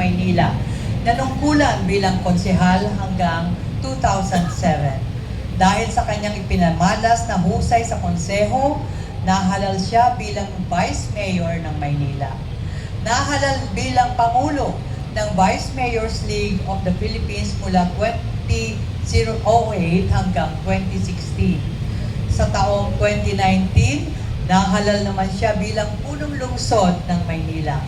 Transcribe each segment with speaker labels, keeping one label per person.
Speaker 1: Maynila. Nanungkulan bilang konsehal hanggang 2007. Dahil sa kanyang ipinamalas na husay sa konseho, nahalal siya bilang Vice Mayor ng Maynila. Nahalal bilang Pangulo ng Vice Mayors League of the Philippines mula 2008 hanggang 2016. Sa taong 2019, nahalal naman siya bilang punong lungsod ng Maynila.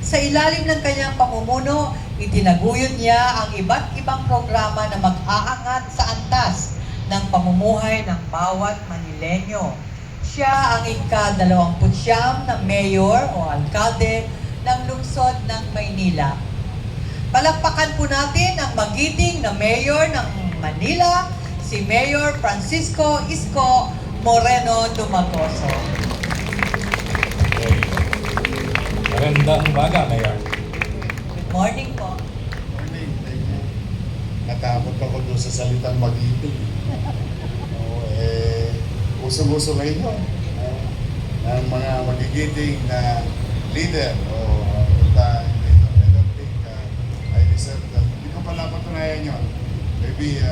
Speaker 1: Sa ilalim ng kanyang pamumuno, itinaguyod niya ang iba't ibang programa na mag-aangat sa antas ng pamumuhay ng bawat Manileño. Siya ang ika-29 na mayor o alkalde ng lungsod ng Maynila. Palakpakan po natin ang magiting na mayor ng Manila, si Mayor Francisco Isko Moreno Dumagoso.
Speaker 2: Magandang umaga, Mayor.
Speaker 1: Good morning po.
Speaker 3: Morning, thank you. Natakot ako doon sa salitang magiting. Usong-uso ngayon yun. Ang mga magigiting na leader I don't think I deserve that. Hindi ko pala patunayan yun. Maybe,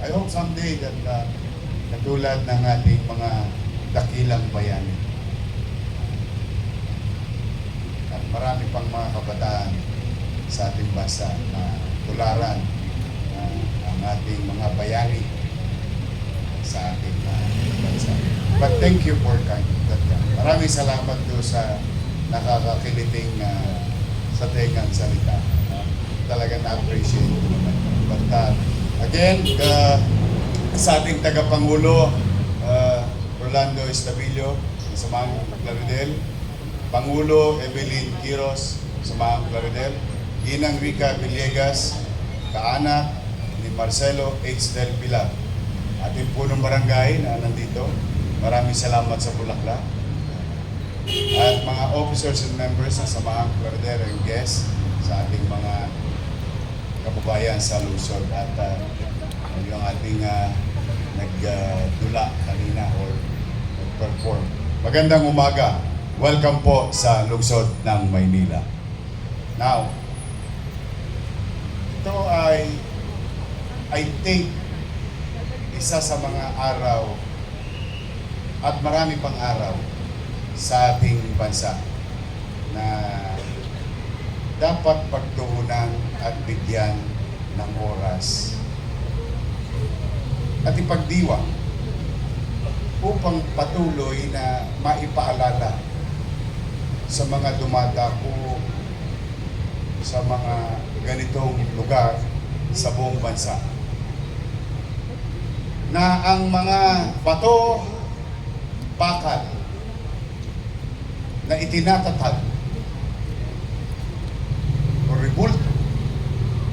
Speaker 3: I hope someday that katulad ng ating mga dakilang bayani. At marami pang mga kabataan sa ating bansa na tularan ang ating mga bayani sa ating bansa. But thank you for that. Maraming salamat doon sa nakakakiliting sa tengang salita. Talagang na-appreciate ko naman. But again, sa ating tagapangulo, Rolando Estavillo, sa Samang Claridel, Pangulo Evelyn Quiros, sa Samang Claridel, Ginang Rica Villegas, kaanak ni Marcelo H. Del Pilar, ating punong barangay na nandito. Maraming salamat sa Bulaklak. At mga officers and members ng Samang Claridel and guests sa ating mga kababayan sa lungsod at yung ating nagdula kanina or nag-perform. Magandang umaga. Welcome po sa lungsod ng Maynila. Now, ito ay I think isa sa mga araw at marami pang araw sa ating bansa na dapat pagtuunan at bigyan ng oras at ipagdiwang upang patuloy na maipaalala sa mga dumadako sa mga ganitong lugar sa buong bansa na ang mga bato, bakal na itinatatag o rebulto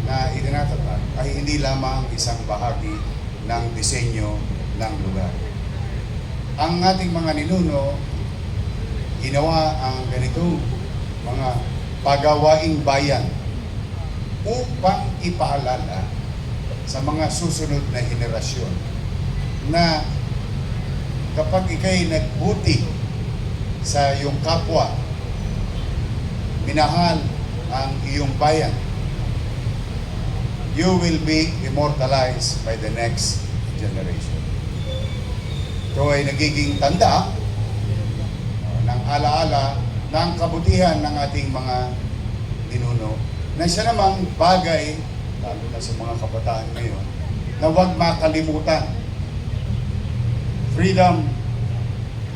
Speaker 3: na itinatatag ay hindi lamang isang bahagi ng disenyo ng lugar. Ang ating mga ninuno, ginawa ang ganitong mga pagawaing bayan upang ipaalala sa mga susunod na henerasyon na kapag ikay nagbuti sa iyong kapwa, minahal ang iyong bayan, you will be immortalized by the next generation. Ito ay nagiging tanda ng alaala ng kabutihan ng ating mga ninuno na siya namang bagay, lalo na sa mga kabataan ngayon, na huwag makalimutan. Freedom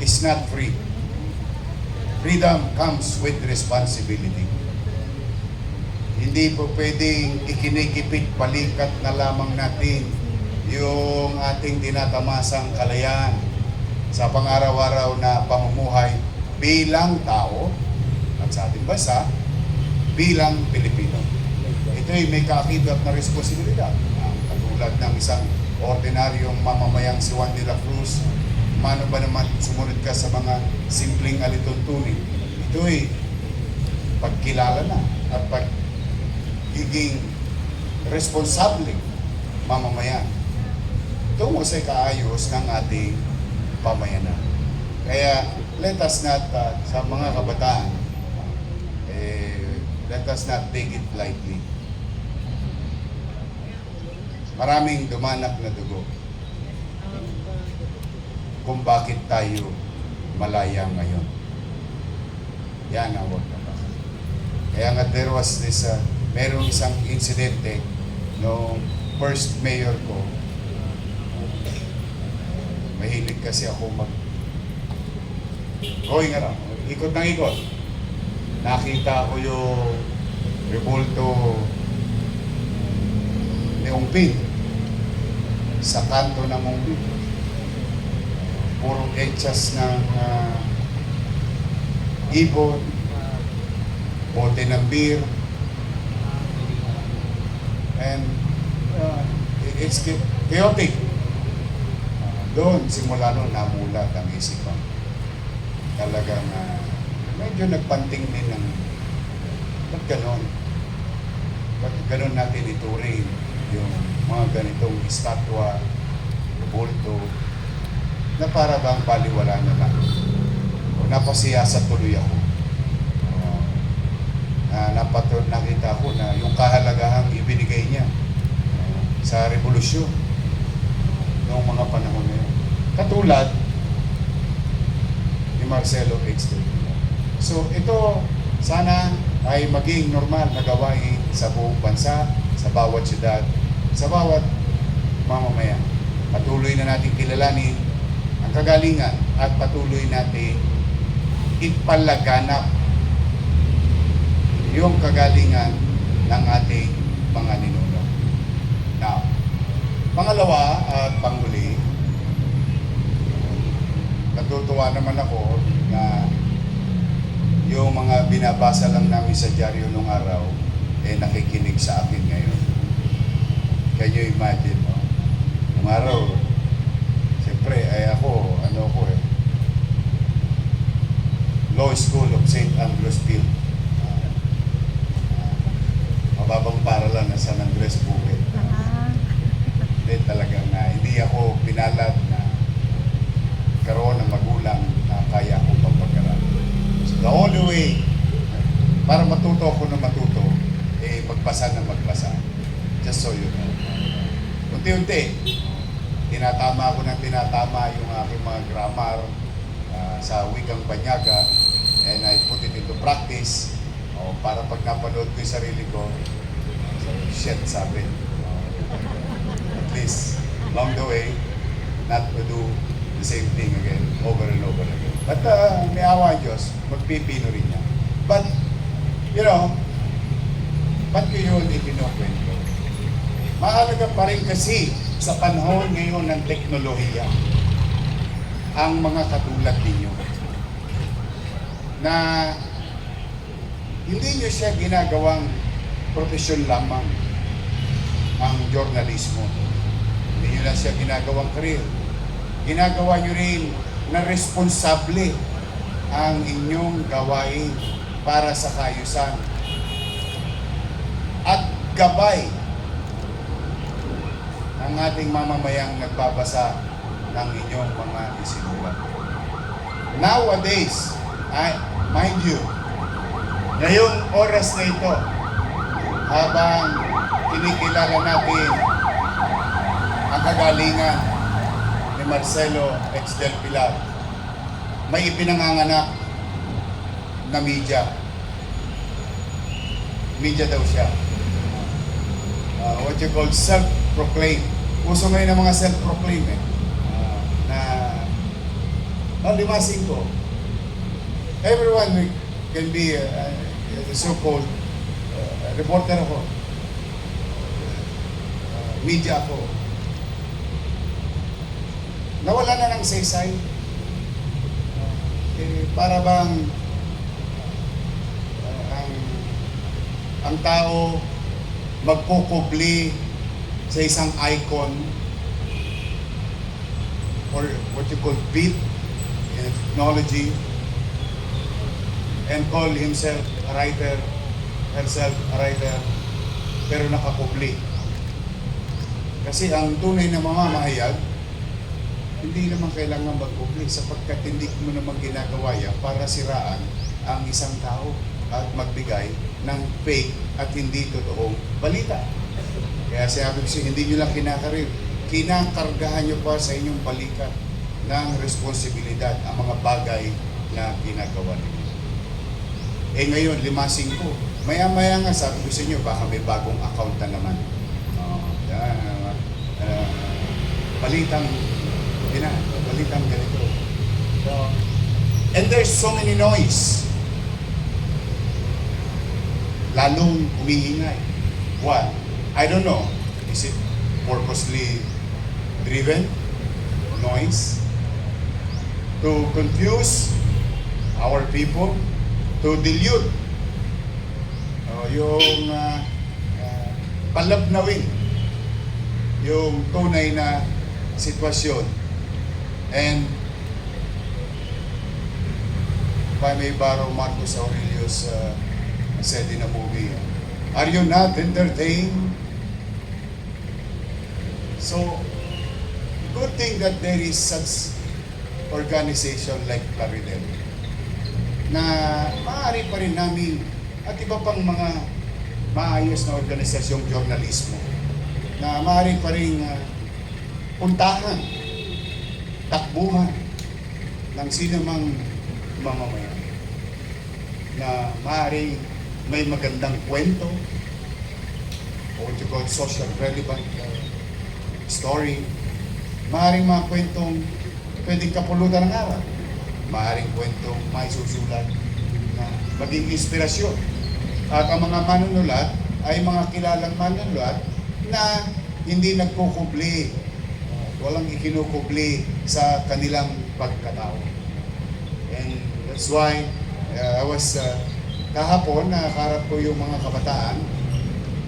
Speaker 3: is not free. Freedom comes with responsibility. Hindi po pwedeng ikinikipit balikat na lamang natin yung ating tinatamasang kalayaan sa pang-araw-araw na pamumuhay bilang tao at sa ating bansa bilang Pilipino. Ito ay may kaakibat na responsibilidad. Katulad ng isang ordinaryong mamamayang si Juan de la Cruz, mano ba naman sumunod ka sa mga simpleng alituntunin. Ito ay pagkilala na at pagiging responsable mamamayan tungo sa kaayos ng ating pamayanan. Kaya let us not, sa mga kabataan, let us not take it lightly. Maraming dumanak na dugo kung bakit tayo malaya ngayon. Yan ang wag na ba. Kaya nga there was this, merong isang insidente no first mayor ko. Mahilig kasi ako going around, ikot ng ikot. Nakita ko yung rebulto ni Ongpin sa kanto ng Ongpin. Puro etchas ng ibon, bote ng beer, and it's chaotic. Doon, simula noon, namulat ang isipan. Talagang medyo nagpanting din ng ba't ganon? Ba't ganon natin ituring yung mga ganitong estatwa, bulto, na para bang baliwala na lang. O napasiyasa tuloy ako. Nakita ko na yung kahalagahang ibinigay niya sa revolusyon noong mga panahon na yun. Katulad ni Marcelo X. So ito sana ay maging normal na gawain sa buong bansa, sa bawat syudad, sa bawat mamamayan. Patuloy na natin kilalanin ang kagalingan at patuloy natin ipalaganap yung kagalingan ng ating mga ninuno. Now, pangalawa at panghuli, natutuwa naman ako na yung mga binabasa lang namin sa dyaryo nung araw, nakikinig sa akin ngayon. Can you imagine, no? Nung araw, siyempre, Law School of St. Andrew's Field. Mababang paralan na San Andres Bukid. Hindi talagang hindi ako pinalad na karoon ng magulang na kaya ako pagpag-aral. So the only way para matuto ako na matuto, magbasa na magbasa. Just so you know. Unti-unti, tinatama ako ng tinatama yung aking mga grammar sa wikang Banyaga, and I put it into practice para pag napanood ko yung sarili ko, so shit, sabi. At least, along the way, not to do the same thing again, over and over again. But may awa ang Diyos, magpipino rin niya. But, you know, ba't ko yun ipinukwento? Mahalaga pa rin kasi sa panahon ngayon ng teknolohiya, ang mga katulad ninyo na hindi nyo siya ginagawang profesyon lamang ang journalismo. Hindi nyo lang siya ginagawang career. Ginagawa nyo rin na responsable ang inyong gawain para sa kaayusan at gabay ng ating mamamayang nagbabasa ng inyong mga isinulat. Nowadays, mind you, ngayong oras na ito, habang kinikilala natin ang kagalingan ni Marcelo X. Del Pilar, may ipinanganganak na media. Media daw siya. What you call self-proclaim. Uso ngayon ng mga self-proclaim limasing ko. Everyone can be the so-called reporter ako. Media ako. Nawala na ng saysay. Para bang ang tao magpupubli sa isang icon or what you call beat in technology and call himself a writer, herself a writer, pero nakapubli. Kasi ang tunay na mamamahayag, hindi naman kailangan magpubli sapagkat hindi mo naman ginagawa yan para siraan ang isang tao. at magbigay ng fake at hindi totoong balita. Kaya sabi ko siya, hindi nyo lang kinakargahan nyo pa sa inyong balikat ng responsibilidad ang mga bagay na ginagawa ninyo. Eh ngayon, 5-5. Maya-maya nga sabi ko sa inyo, baka may bagong account na naman. Balitang ganito. So, and there's so many noise. Lalong humihingay. What? I don't know. Is it purposely driven? Noise? To confuse our people? To dilute? Yung palabnawin yung tunay na sitwasyon. And if I may borrow Marcus Aurelius said in a movie, are you not entertained? So, good thing that there is such organization like Plaridel na maaari pa rin namin at iba pang mga maayos na organisasyong journalismo na maaari pa rin puntahan, takbuhan ng sinumang mamamayan na maaari may magandang kwento o what you call social relevant story, maaaring mga kwentong pwedeng kapulutan ng araw, maaaring kwentong may susulat na maging inspirasyon. At ang mga manunulat ay mga kilalang manunulat na hindi nagkukubli, walang ikinukubli sa kanilang pagkatao. And that's why I was kahapon nakaharap ko yung mga kabataan,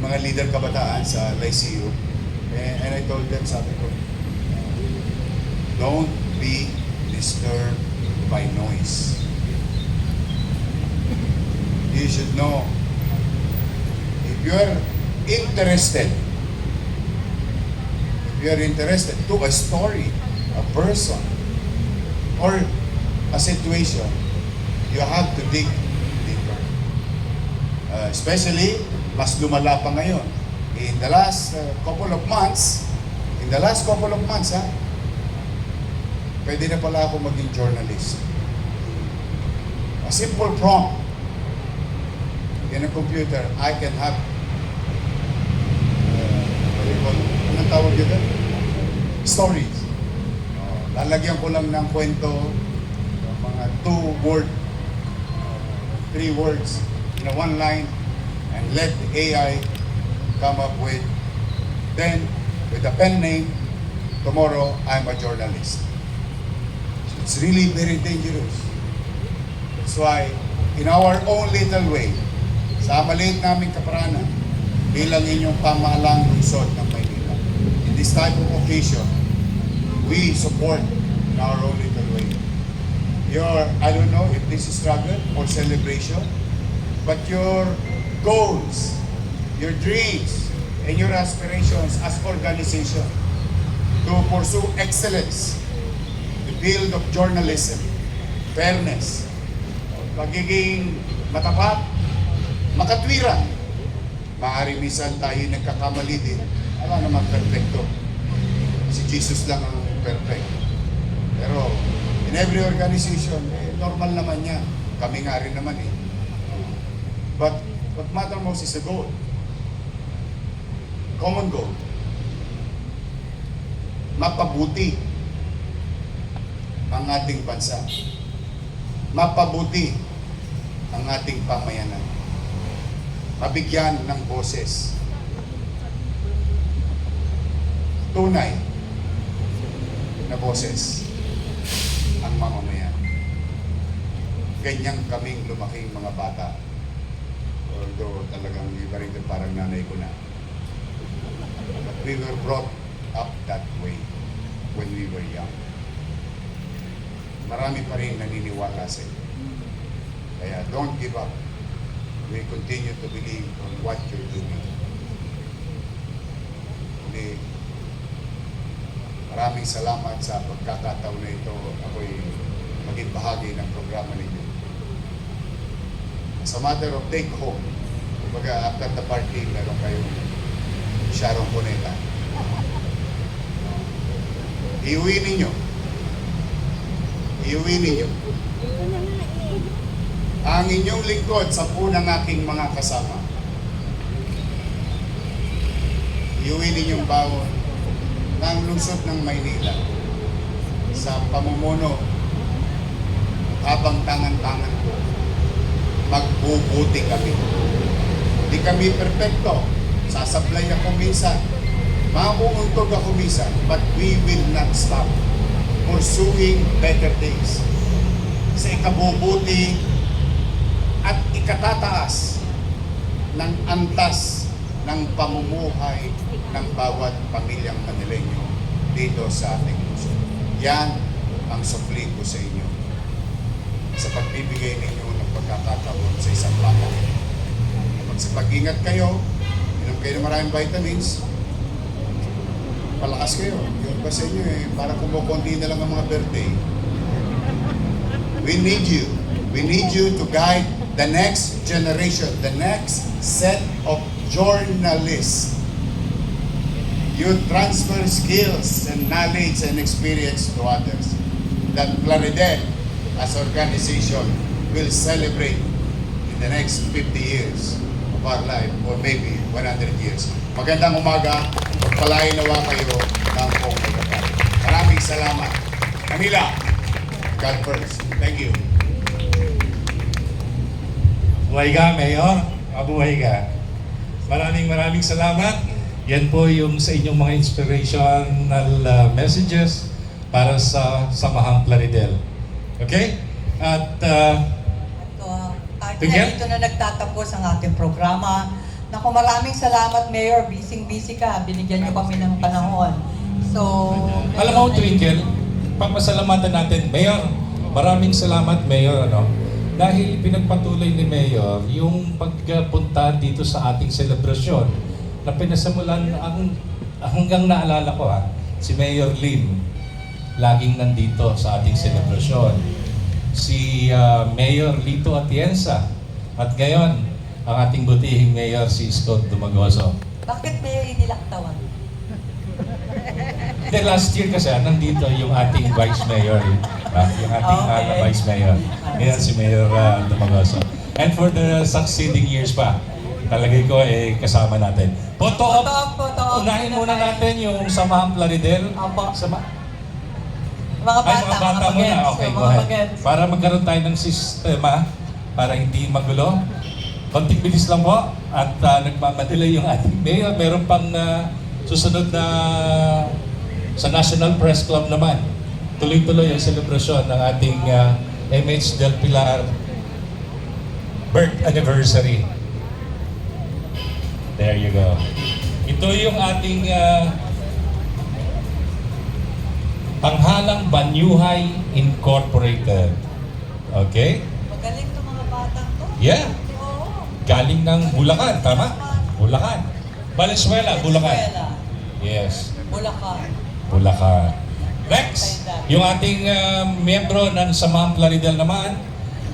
Speaker 3: mga leader kabataan sa Lyceum, and I told them, sabi ko, don't be disturbed by noise. You should know, if you're interested to a story, a person, or a situation, you have to dig deeper. Especially, mas lumala pa ngayon. In the last couple of months, pwede na pala ako maging journalist. A simple prompt in a computer, I can have anong tawag yun? Stories. Lalagyan ko lang ng kwento, mga 2 word, 3 words in a 1 line, and let the AI come up with, then with a pen name, tomorrow I'm a journalist. So it's really very dangerous. That's why, in our own little way, sa maliit naming kaparanan, bilang inyong pamahalang lungsod ng Maynila, in this type of occasion, we support in our own little way. I don't know if this is struggle or celebration, but your goals, your dreams, and your aspirations as organization to pursue excellence, the field of journalism, fairness, pagiging matapat, makatwiran. Maaari minsan tayo nagkakamali din. Wala naman perfecto. Si Jesus lang ang perfect. Pero in every organization, normal naman yan. Kami nga rin naman eh. But what matters most is the goal. Common goal. Mapabuti ang ating bansa. Mapabuti ang ating pamayanan. Mabigyan ng boses. Tunay na boses ang mamamayan. Ganyan kaming lumaking mga bata. Although talagang iba rin parang nanay ko na. But we were brought up that way when we were young. Marami pa rin naniniwala sa iyo. Kaya don't give up. We continue to believe on what you're doing. Hindi, maraming salamat sa pagkakataon na ito. Ako'y maging bahagi ng programa ninyo. Sa matter of take home, kumbaga after the party, meron kayong Sharon Cuneta. Iuwi ninyo. Iuwi ninyo. Ang inyong lingkod sa punang aking mga kasama. Iuwi ninyong bawon ng lungsod ng Maynila sa pamumuno habang tangan-tangan ko. Magbubuti kami. Hindi kami perpekto. Sasablay ako minsan. Mamuuntog ako minsan. But we will not stop pursuing better days. Sa ikabubuti at ikatataas ng antas ng pamumuhay ng bawat pamilyang Manileño dito sa ating lungsod. Yan ang sukli ko sa inyo sa pagbibigay ninyo ng pagkakataon sa isang bata. Magsipag-ingat kayo, inom kayo ng maraming vitamins, palakas kayo. Yun ba sa inyo para kumukunti na lang ang mga birthday. We need you. We need you to guide the next generation, the next set of journalists. You transfer skills and knowledge and experience to others. That Plaridel as organization will celebrate in the next 50 years of our life or maybe 100 years. Magandang umaga. Pagpalain nawa kayo ng buong pagkakataon. Maraming salamat. Manila, God first. Thank you.
Speaker 2: Buhay ka, Mayor. Mabuhay ka. Maraming salamat. Yan po yung sa inyong mga inspirational messages para sa Samahang Plaridel. Okay? At
Speaker 1: Dito na nagtatapos ang ating programa. Naku, maraming salamat, Mayor. Busy ka. Binigyan niyo kami ng panahon. So,
Speaker 2: alam mo, Twinkle, pagpasalamatan natin, Mayor. Maraming salamat, Mayor. Dahil pinagpatuloy ni Mayor yung pagpunta dito sa ating selebrasyon na pinasimulan hanggang naalala ko si Mayor Lim laging nandito sa ating selebrasyon. Si Mayor Lito Atienza at ngayon ang ating butihing Mayor si Scott Dumagoso.
Speaker 1: Bakit Mayor inilaktawan?
Speaker 2: Then last year kasi nandito yung ating Vice Mayor. Yung ating Vice Mayor. Ngayon si Mayor Dumagoso. And for the succeeding years pa, talagay ko kasama natin. Photo op! Unahin muna natin yung Samahang Plaridel.
Speaker 1: Mga
Speaker 2: Ay, mga bata muna. Okay, go ahead. Para magkaroon tayo ng sistema, para hindi magulo. Konting bilis lang po. At nagmamadali yung ating mayor. Meron pang susunod na sa National Press Club naman. Tuloy-tuloy ang selebrasyon ng ating MH Del Pilar birth anniversary. There you go. Ito yung ating Panghalang Banyuhay Incorporated. Okay?
Speaker 1: Magaling itong mga batang to.
Speaker 2: Yeah.
Speaker 1: Oo.
Speaker 2: Galing ng Bulacan, tama? Bulacan. Valenzuela, Bulacan. Yes.
Speaker 1: Bulacan.
Speaker 2: Bulacan. Next, yung ating miyembro ng Samahang Plaridel naman.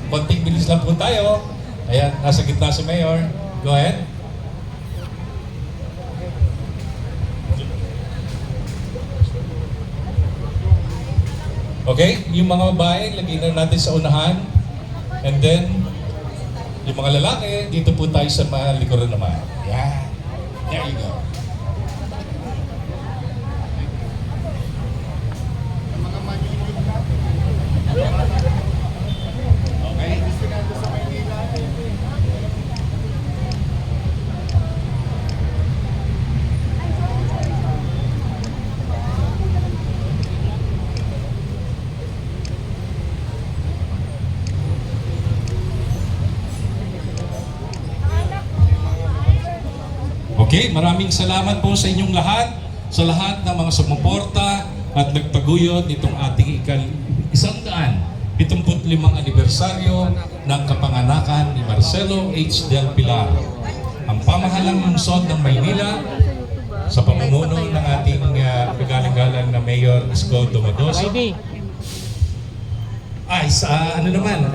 Speaker 2: Konting bilis lang po tayo. Ayan, nasa gitna si Mayor. Go ahead. Okay, yung mga babae, lagay na natin sa unahan. And then, yung mga lalaki, dito po tayo sa mga likuran naman. Yeah. There you go. Okay. Okay, maraming salamat po sa inyong lahat, sa lahat ng mga sumuporta at nagpaguyod nitong ating 175 anibersaryo ng kapanganakan ni Marcelo H. Del Pilar, ang pamahalang lungsod ng Maynila sa pamumuno ng ating kagalang-galang na Mayor Isko Dumagoso. Ay, sa ano naman,